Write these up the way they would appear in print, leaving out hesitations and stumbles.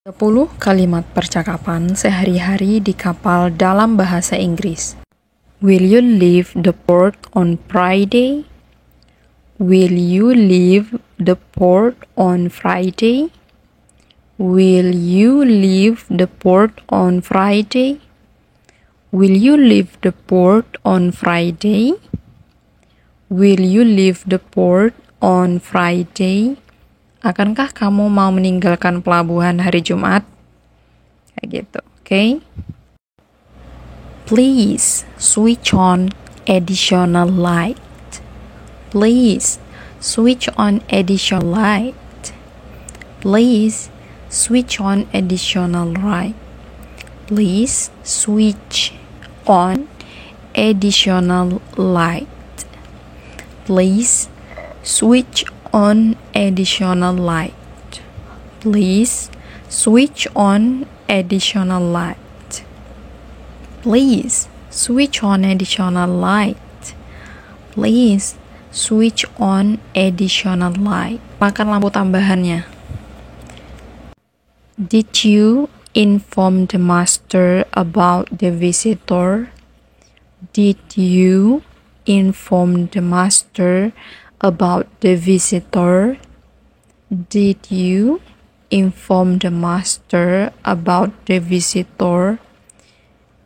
10 kalimat percakapan sehari-hari di kapal dalam bahasa Inggris. Will you leave the port on Friday? Will you leave the port on Friday? Will you leave the port on Friday? Will you leave the port on Friday? Will you leave the port on Friday? Akankah kamu mau meninggalkan pelabuhan hari Jumat? Kayak gitu, oke? Please switch on additional light. Please switch on additional light. Please switch on additional light. Please switch on additional light. Please switch on additional light. Please switch on additional light. Please switch on additional light. Please switch on additional light. Makan lampu tambahannya. Did you inform the master about the visitor? Did you inform the master about the visitor? Did you inform the master about the visitor?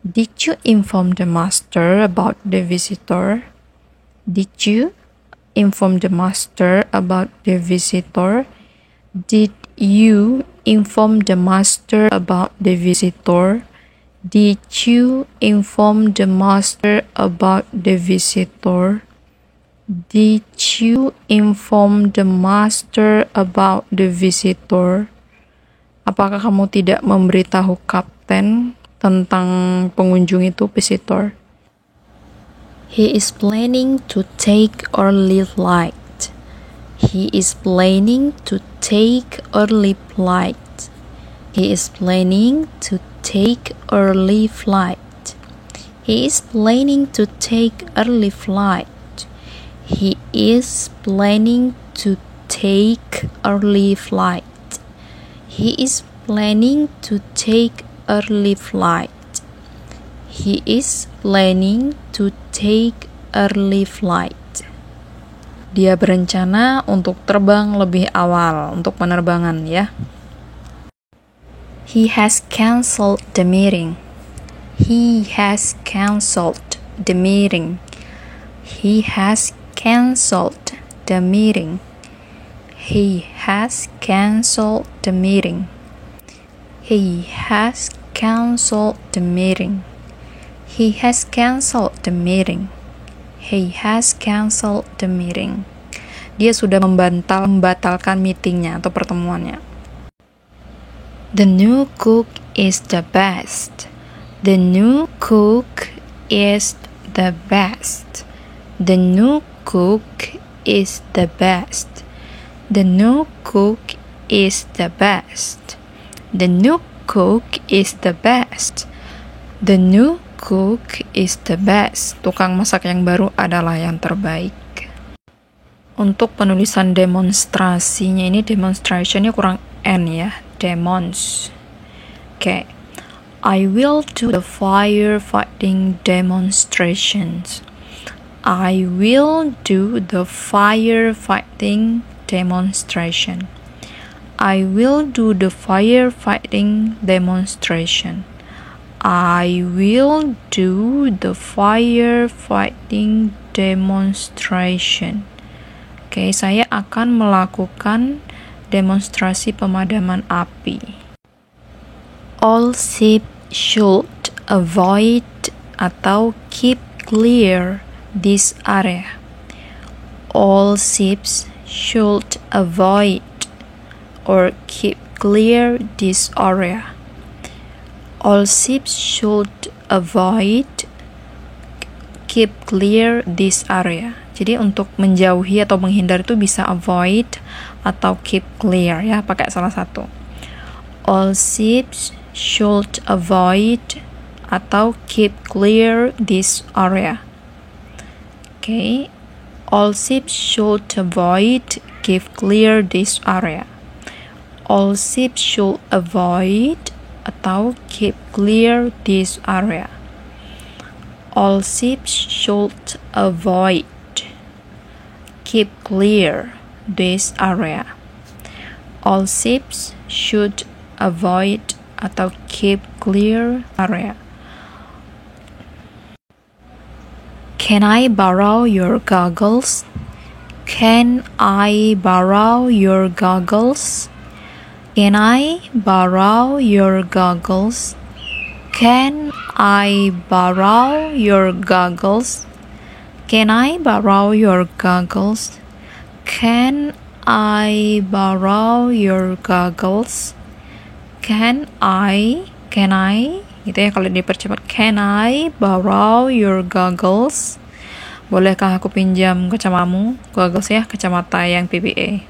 Did you inform the master about the visitor? Did you inform the master about the visitor? Did you inform the master about the visitor? Did you inform the master about the visitor? Did you inform the master about the visitor? Apakah kamu tidak memberitahu kapten tentang pengunjung itu, visitor? He is planning to take early flight. He is planning to take early flight. He is planning to take early flight. He is planning to take early flight. He is planning to take early flight. He is planning to take early flight. He is planning to take early flight. Dia berencana untuk terbang lebih awal untuk penerbangan ya. He has cancelled the meeting. He has cancelled the meeting. He has cancelled the meeting. He has cancelled the meeting. He has cancelled the meeting. He has cancelled the meeting. He has cancelled the meeting. Dia sudah membatalkan meetingnya atau pertemuannya. The new cook is the best. The new cook is the best. The new cook is the best. The new cook is the best. The new cook is the best. The new cook is the best. Tukang masak yang baru adalah yang terbaik. Untuk penulisan demonstrasinya ini, demonstrationnya kurang N ya. Demons. Okay. I will do the firefighting demonstrations. I will do the firefighting demonstration. I will do the firefighting demonstration. I will do the firefighting demonstration. Oke, saya akan melakukan demonstrasi pemadaman api. All ships should avoid atau keep clear this area. All ships should avoid or keep clear this area. All ships should avoid, keep clear this area. Jadi untuk menjauhi atau menghindar itu bisa avoid atau keep clear ya, pakai salah satu. All ships should avoid atau keep clear this area. Okay, all ships should avoid, keep clear this area. All ships should avoid atau keep clear this area. All ships should avoid keep clear this area. All ships should avoid atau keep clear area. Can I borrow your goggles? Can I borrow your goggles? Can I borrow your goggles? Can I borrow your goggles? Can I borrow your goggles? Can I borrow your goggles? Can I gitu ya kalau dipercepat. Can I borrow your goggles? Bolehkah aku pinjam kacamatamu? Goggles ya, kacamata yang PPA.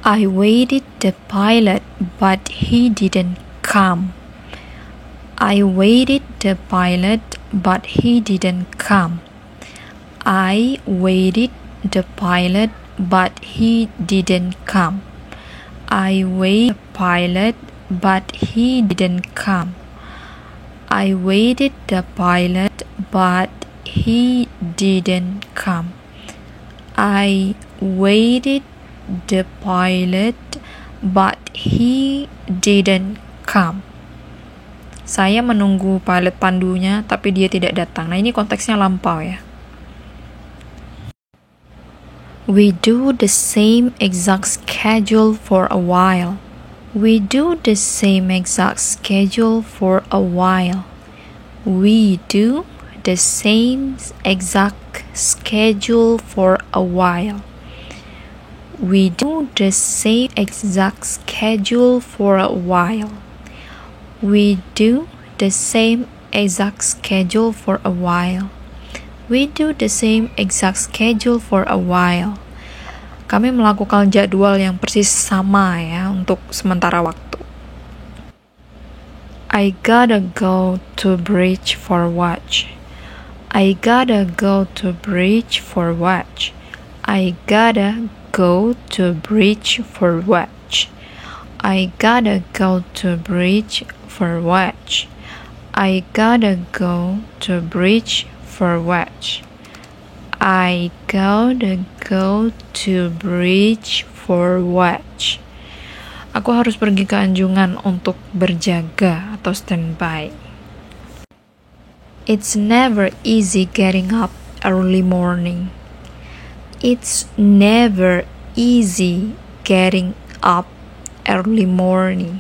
I waited the pilot but he didn't come. I waited the pilot but he didn't come. I waited the pilot but he didn't come. I waited the pilot but he didn't come. I waited the pilot but he didn't come. I waited the pilot but he didn't come. Saya menunggu pilot pandunya tapi dia tidak datang. Nah, ini konteksnya lampau ya. We do the same exact schedule for a while. We do the same exact schedule for a while. We do the same exact schedule for a while. We do the same exact schedule for a while. We do the same exact schedule for a while. We do the same exact schedule for a while. Kami melakukan jadwal yang persis sama ya untuk sementara waktu. I gotta go to bridge for watch. I gotta go to bridge for watch. I gotta go to bridge for watch. I gotta go to bridge for watch. I gotta go to bridge for watch. I gotta go to bridge for watch. Aku harus pergi ke anjungan untuk berjaga atau standby. It's never easy getting up early morning. It's never easy getting up early morning.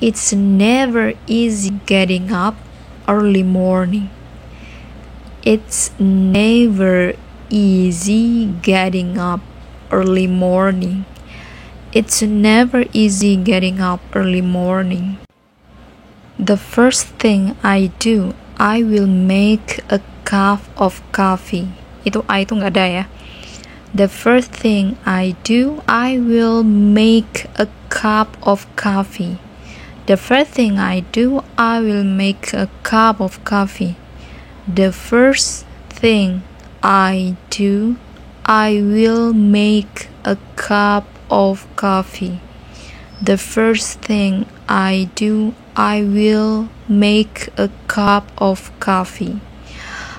It's never easy getting up early morning. It's never easy getting up early morning. It's never easy getting up early morning. The first thing I do, I will make a cup of coffee. Itu I itu nggak ada ya. The first thing I do, I will make a cup of coffee. The first thing I do, I will make a cup of coffee. The first thing I do, I will make a cup of coffee. The first thing I do, I will make a cup of coffee.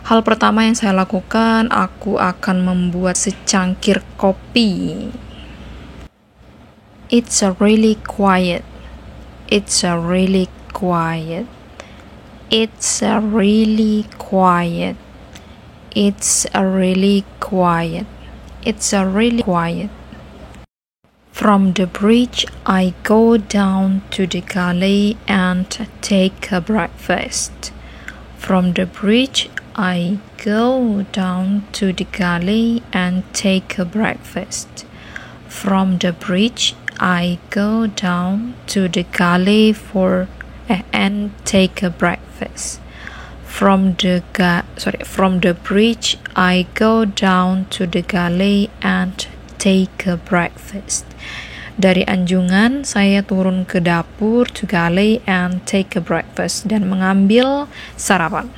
Hal pertama yang saya lakukan, aku akan membuat secangkir kopi. It's a really quiet. It's a really quiet. It's a really quiet. It's a really quiet. It's a really quiet. From the bridge, I go down to the galley and take a breakfast. From the bridge, I go down to the galley and take a breakfast. From the bridge, I go down to the galley and take a breakfast. From the bridge, I go down to the galley and take a breakfast. Dari anjungan, saya turun ke dapur, to galley and take a breakfast, dan mengambil sarapan.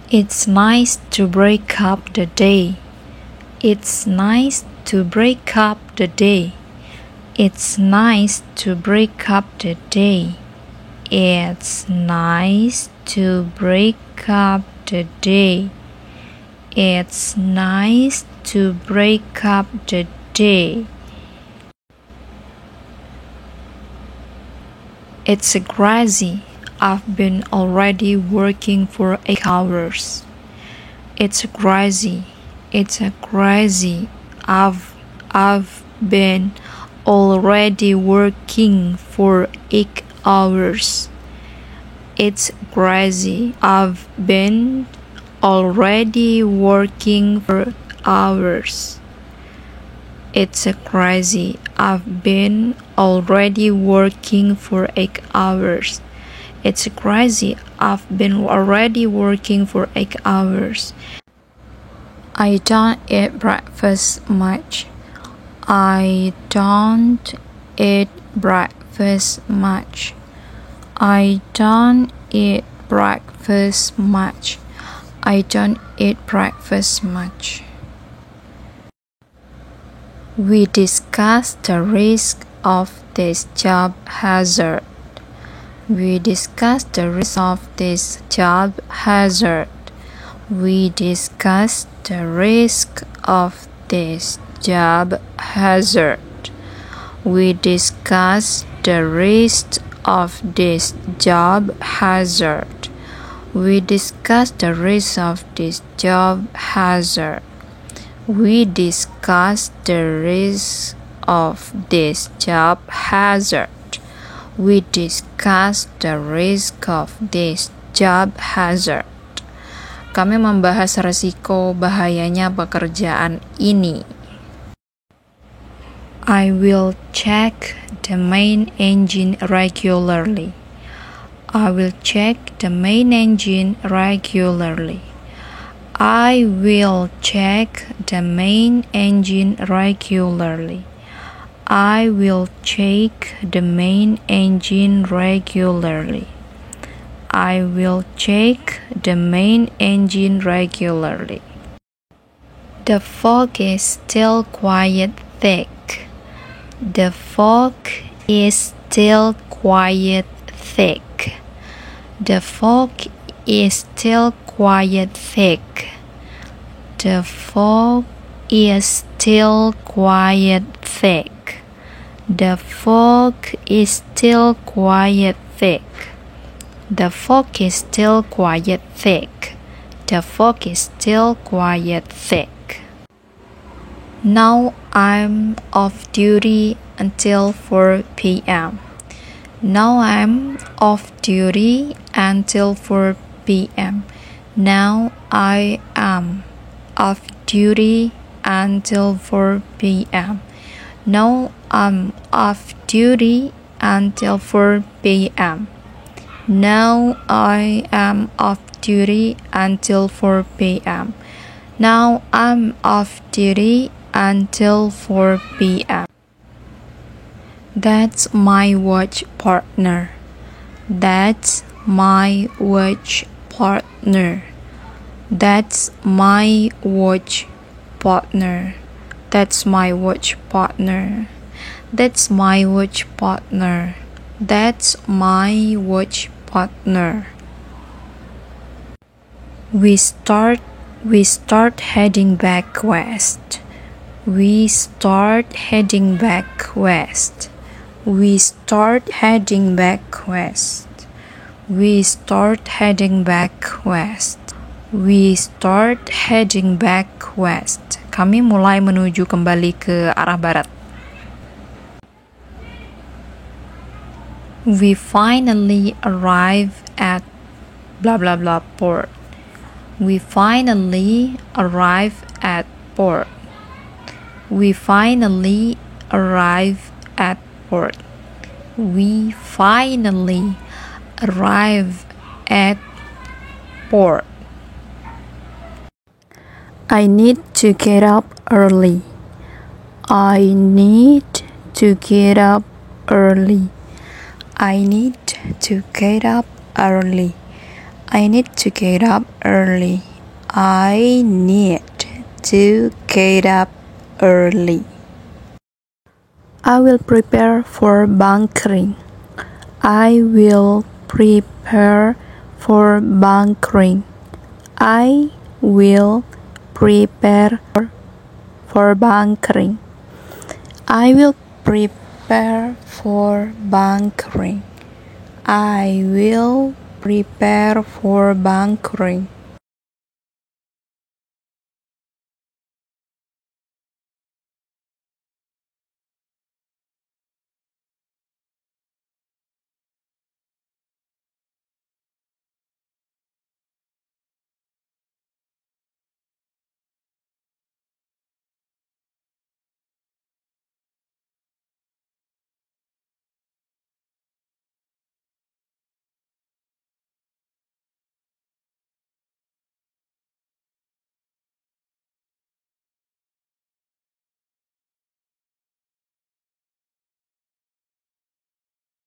It's nice to break up the day. It's nice to break up the day. It's nice to break up the day. It's nice to break up the day. It's nice to break up the day. It's crazy. I've been already working for 8 hours. It's crazy. It's crazy. I've been already working for 8 hours. It's crazy. I've been already working for hours. It's crazy. I've been already working for 8 hours. It's crazy. I've been already working for 8 hours. I don't eat breakfast much. I don't eat breakfast much. I don't eat breakfast much. I don't eat breakfast much. We discussed the risk of this job hazard. We discussed the risk of this job hazard. We discussed the risk of this job hazard. We discussed the risk of this job hazard. We discussed the risk of this job hazard. We discussed the risk of this job hazard. We discussed the risk of this job hazard. Kami membahas risiko bahayanya pekerjaan ini. I will check the main engine regularly. I will check the main engine regularly. I will check the main engine regularly. I will check the main engine regularly. I will check the main engine regularly. The fog is still quite thick. The fog is still quite thick. The fog is still quite thick. The fog is still quite thick. The fog is still quite thick. The fog is still quite thick. The fog is still quite thick. Now I'm off duty until 4 p.m. Now I'm off duty until 4 p.m. Now I am off duty until 4 p.m. Now I'm off duty until 4 p.m. Now I am off duty until 4 p.m. Now I'm off duty until 4 p.m. That's my watch partner. That's my watch partner. That's my watch partner. That's my watch partner. That's my watch partner. That's my watch partner. We start heading back west. We start heading back west. We start heading back west. We start heading back west. We start heading back west. Kami mulai menuju kembali ke arah barat. We finally arrive at blah blah blah port. We finally arrive at port. We finally arrive at port. We finally arrive at port. I need to get up early. I need to get up early. I need to get up early. I need to get up early. I need to get up early. I will prepare for bunkering. I will prepare for bunkering. I will prepare for bunkering. I will prepare for bunkering. I will prepare for bunkering.